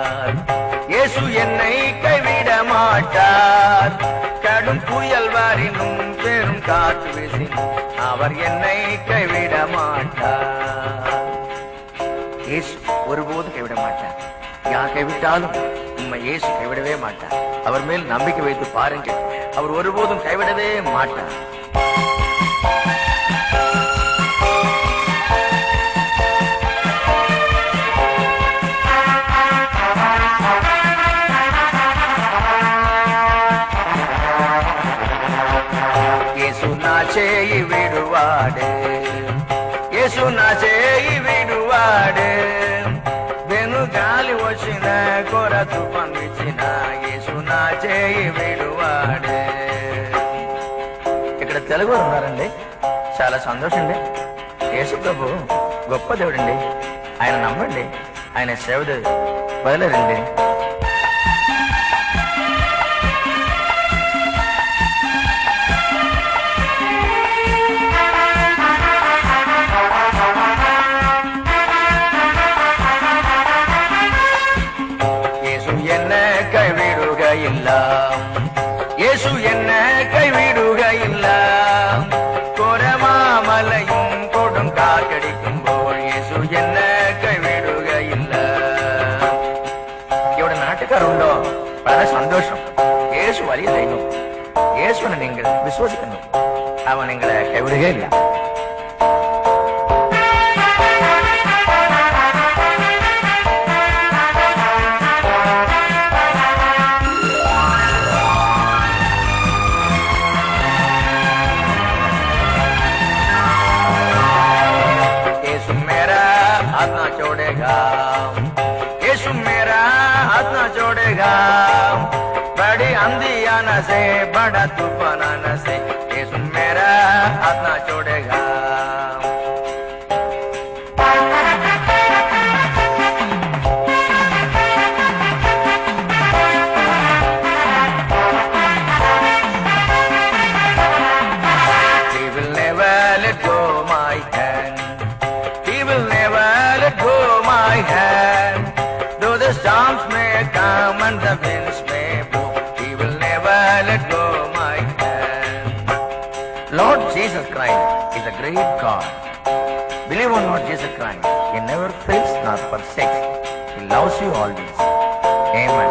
மாட்டார். இயேசு என்னை கைவிட மாட்டார். கடும் புயல் வாரினும் பெரும் காற்று வீசினும் அவர் என்னை கைவிட மாட்டார். இயேசு ஒருபோதும் கைவிட மாட்டார். யார் கைவிட்டாலும் உண்மை இயேசு கைவிடவே மாட்டார். அவர் மேல் நம்பிக்கை வைத்து பாருங்கள், அவர் ஒருபோதும் கைவிடவே மாட்டார். இயேசு నా చేయి విడువాడే, యేసు నా చేయి విడువాడే. వెనుగాలి వచ్చిన కొర తుఫాన్ విచ్చిన యేసు నా చేయి విడువాడే. ఇక్కడ తెలుగు ఉన్నారండి, చాలా సంతోషం అండి. యేసు ప్రభు గొప్ప దేవుడండి. ఆయన నమ్మండి, ఆయన సేవ వదలరండి. இயேசு என்ன கைவிடுகையில்ல. கொரமாமலையும் கொடும் காக்கடிக்கும் போல் இயேசு என்ன கைவிடுகையில்ல. இவட நாட்டுக்காரண்டோ பல சந்தோஷம். இயேசு வழி செய்யணும், இயேசுவை நீங்கள் விசுவசிக்கணும். அவன் எங்களை கைவிடுகே இல்லை. यीशु मेरा हाथ ना छोड़ेगा. बड़ी आंधियां से बड़ा तूफान से यीशु मेरा हाथ ना छोड़ेगा. He will never let go my hand. He will never let go my hand. Though the storms may come and the winds may blow, He will never let go my hand. Lord Jesus Christ is a great God. Believe on Lord Jesus Christ. He never fails nor forsakes. He loves you always. Amen.